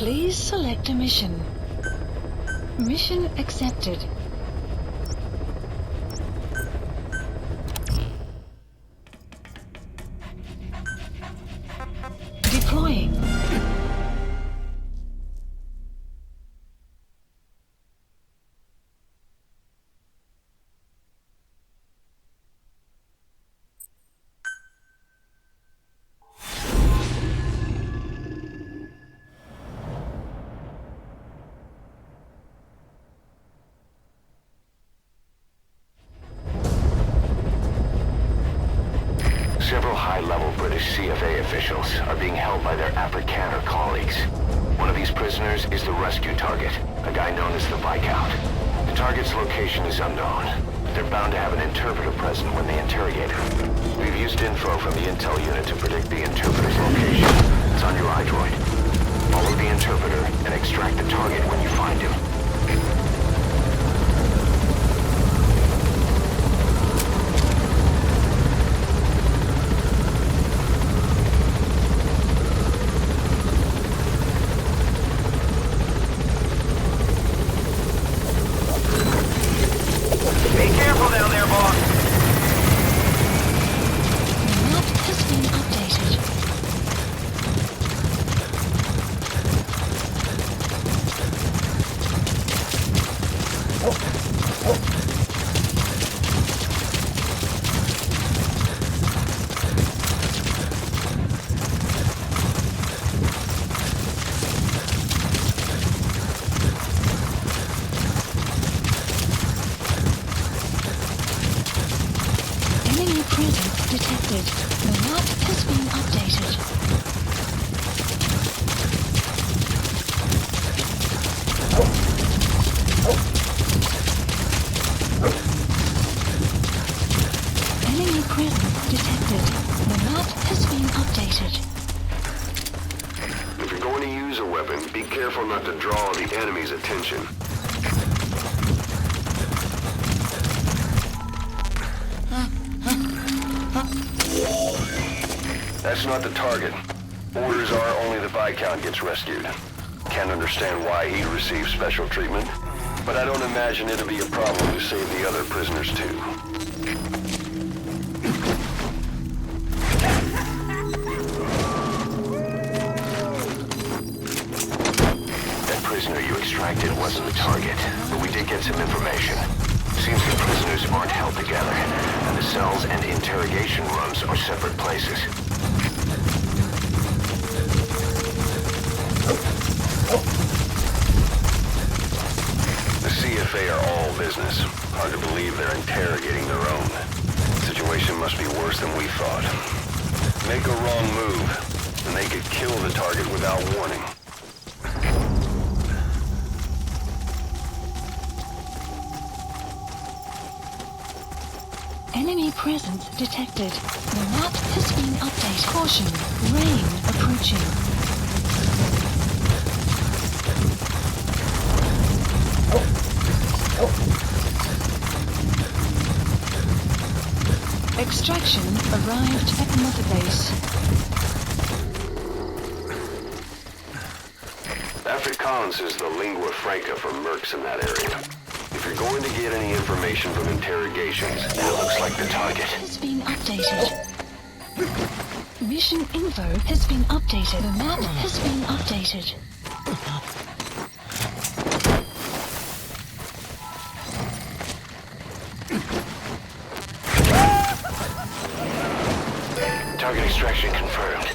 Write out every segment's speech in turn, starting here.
Please select a mission. Mission accepted. Deploying. Several high-level British CFA officials are being held by their Afrikaner colleagues. One of these prisoners is the rescue target, a guy known as the Viscount. The target's location is unknown, but they're bound to have an interpreter present when they interrogate him. We've used info from the intel unit to predict the interpreter's location. It's on your iDroid. Follow the interpreter and extract the target when you find him. Detected. The map has been updated. Enemy presence detected. The map has been updated. If you're going to use a weapon, be careful not to draw the enemy's attention. That's not the target. Orders are only the Viscount gets rescued. Can't understand why he receives special treatment, but I don't imagine it'll be a problem to save the other prisoners too. That prisoner you extracted wasn't the target, but we did get some information. Seems the prisoners aren't held together, and the cells and interrogation rooms are separate places. The CFA are all business. Hard to believe they're interrogating their own. The situation must be worse than we thought. Make a wrong move, and they could kill the target without warning. Enemy presence detected. The map has been updated. Caution. Rain approaching. Extraction arrived at Mother Base. Afrikaans is the lingua franca for mercs in that area. If you're going to get any information from interrogations, it looks like the target Has been updated. Mission info has been updated. The map has been updated. Target extraction confirmed.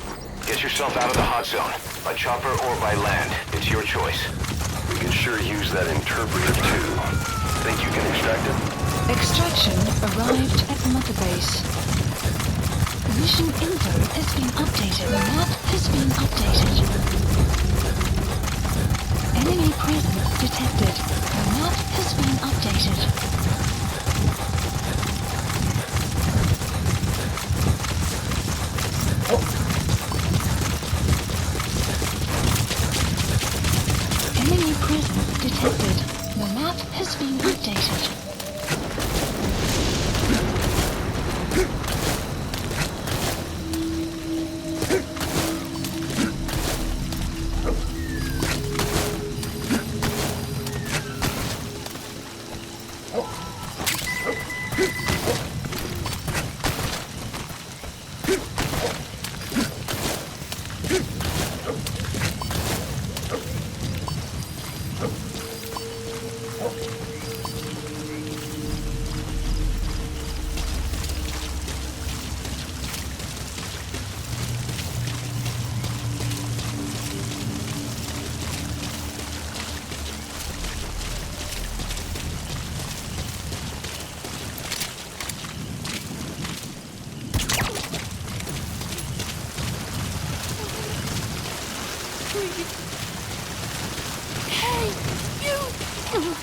Get yourself out of the hot zone. By chopper or by land. It's your choice. We can sure use that interpreter too. Think you can extract it? Extraction arrived at Mother Base. Mission info has been updated. The map has been updated. Enemy presence detected. The map has been updated. Enemy presence detected. The map has been updated. Please. Hey, you!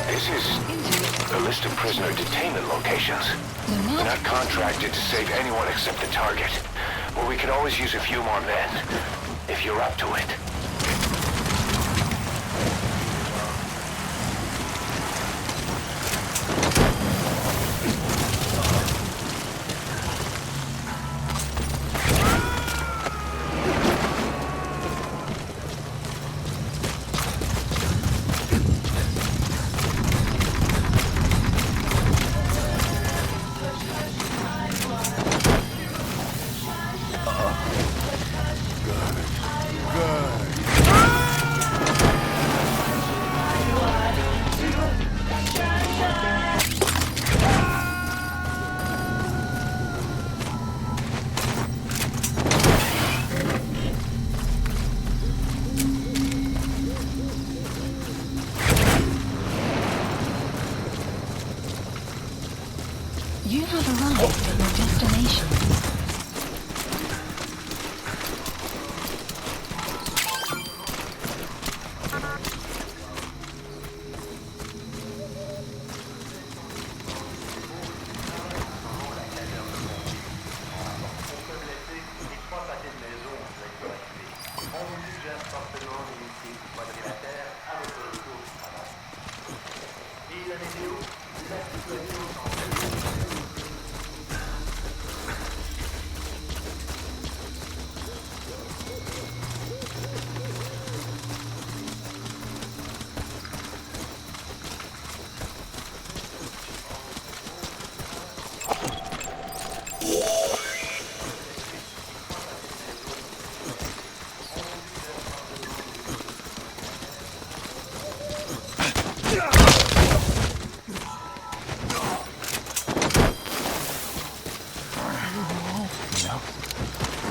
This is a list of prisoner detainment locations. We're not contracted to save anyone except the target. But we could always use a few more men, if you're up to it. You have arrived at your destination.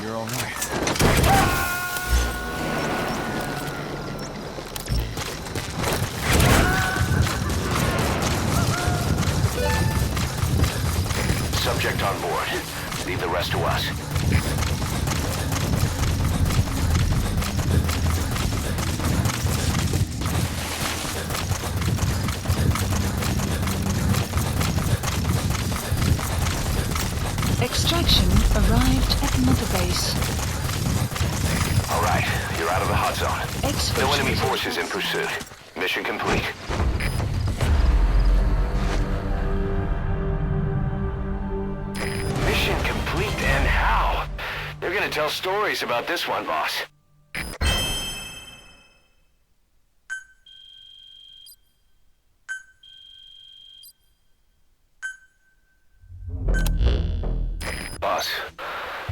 You're all right. Subject on board. Leave the rest to us. Extraction arrived at Mother Base. All right, you're out of the hot zone. Exfiltration. No enemy forces in pursuit. Mission complete. Mission complete, and how? They're gonna tell stories about this one, boss. Boss,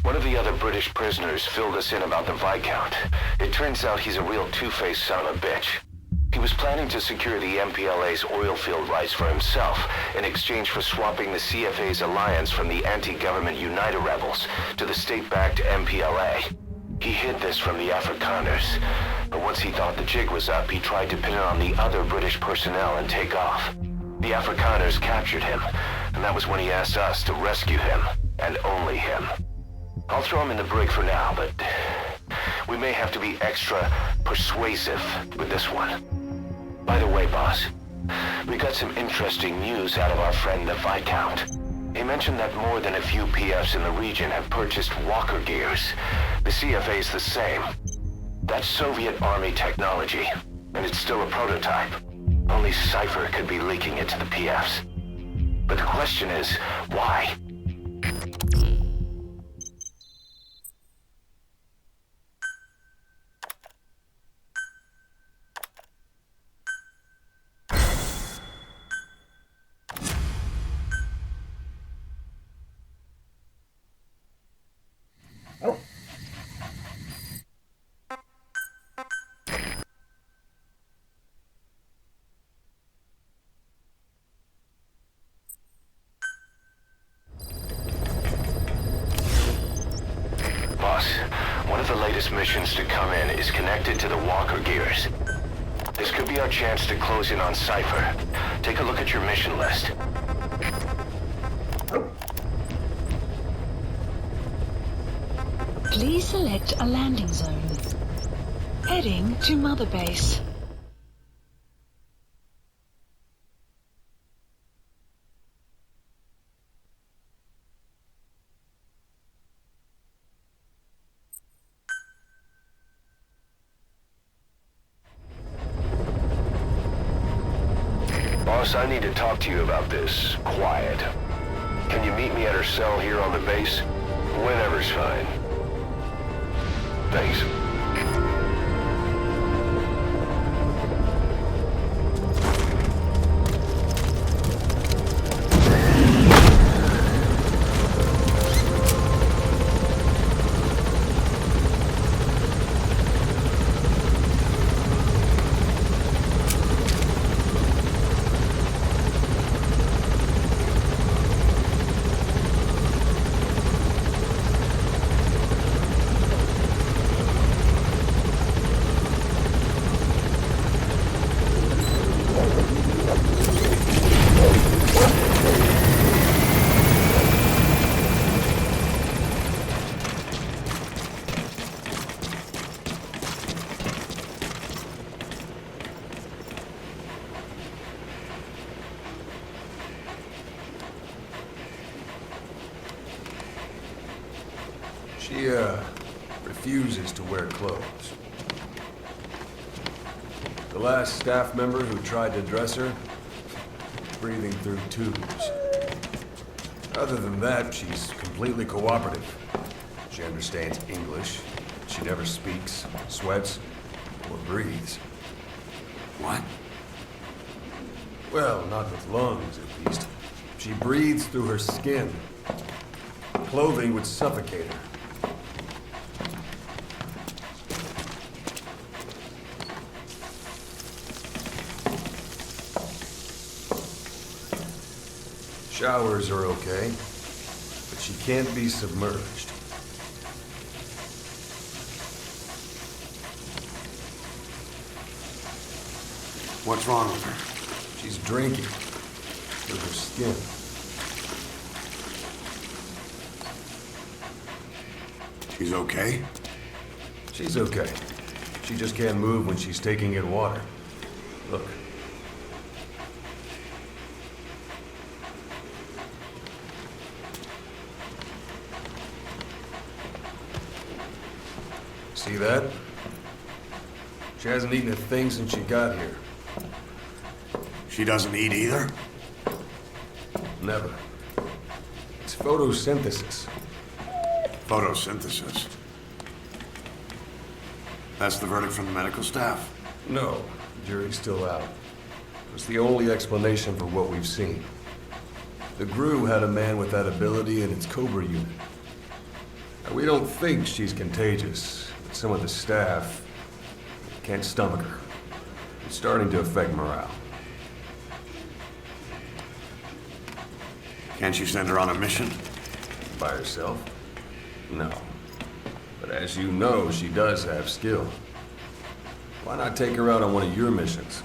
one of the other British prisoners filled us in about the Viscount. It turns out he's a real two-faced son of a bitch. He was planning to secure the MPLA's oil field rights for himself in exchange for swapping the CFA's alliance from the anti-government United rebels to the state-backed MPLA. He hid this from the Afrikaners, but once he thought the jig was up, he tried to pin it on the other British personnel and take off. The Afrikaners captured him, and that was when he asked us to rescue him, and only him. I'll throw him in the brig for now, but we may have to be extra persuasive with this one. By the way, boss, We got some interesting news out of our friend the Viscount. He mentioned that more than a few PFs in the region have purchased walker gears. The CFA's the same. That's Soviet Army technology, and it's still a prototype. Only Cypher could be leaking it to the PFs. But the question is, why? One of the latest missions to come in is connected to the walker gears. This could be our chance to close in on Cypher. Take a look at your mission list. Please select a landing zone. Heading to Mother Base. Boss, I need to talk to you about this. Quiet. Can you meet me at her cell here on the base? Whenever's fine. Thanks. She, refuses to wear clothes. The last staff member who tried to dress her, breathing through tubes. Other than that, she's completely cooperative. She understands English. She never speaks, sweats, or breathes. What? Well, not with lungs, at least. She breathes through her skin. Clothing would suffocate her. Showers are okay, but she can't be submerged. What's wrong with her? She's drinking through her skin. She's okay? She's okay. She just can't move when she's taking in water. Look. See that? She hasn't eaten a thing since she got here. She doesn't eat either? Never. It's photosynthesis. Photosynthesis. That's the verdict from the medical staff? No, jury's still out. It's the only explanation for what we've seen. The GRU had a man with that ability in its Cobra unit. Now, we don't think she's contagious, but some of the staff can't stomach her. It's starting to affect morale. Can't you send her on a mission? By herself? No. But as you know, she does have skill. Why not take her out on one of your missions?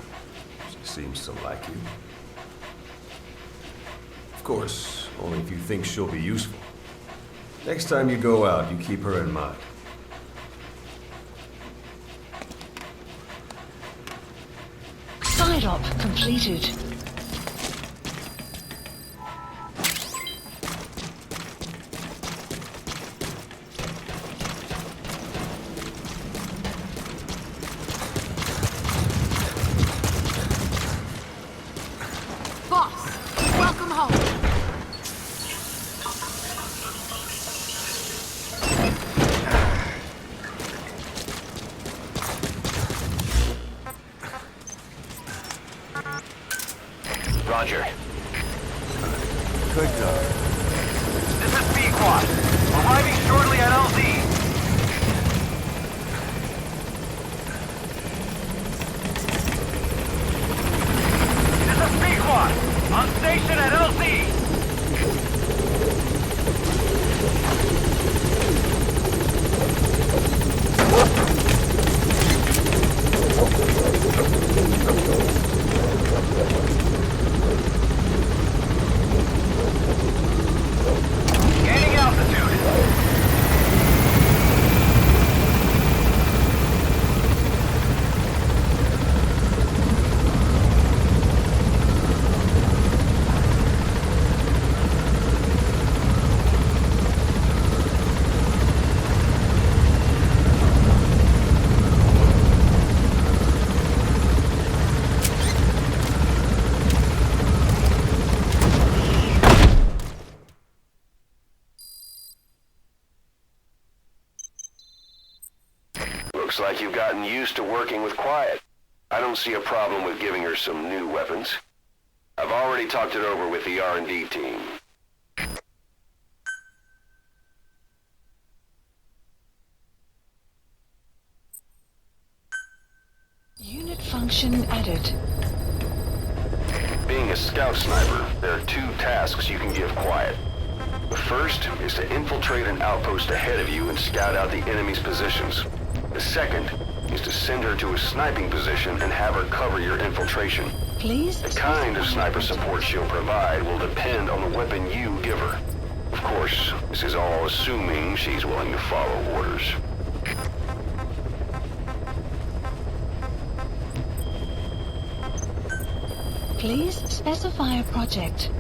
She seems to like you. Of course, only if you think she'll be useful. Next time you go out, you keep her in mind. Silence! Job completed. Boss, welcome home. Roger. Good dog. This is B-Quad. Arriving shortly at LZ. This is B-Quad. On station at LZ. Gaining altitude. Looks like you've gotten used to working with Quiet. I don't see a problem with giving her some new weapons. I've already talked it over with the R&D team. Unit function added. Being a scout sniper, there are two tasks you can give Quiet. The first is to infiltrate an outpost ahead of you and scout out the enemy's positions. The second is to send her to a sniping position and have her cover your infiltration. Please. The kind of sniper support she'll provide will depend on the weapon you give her. Of course, this is all assuming she's willing to follow orders. Please specify a project.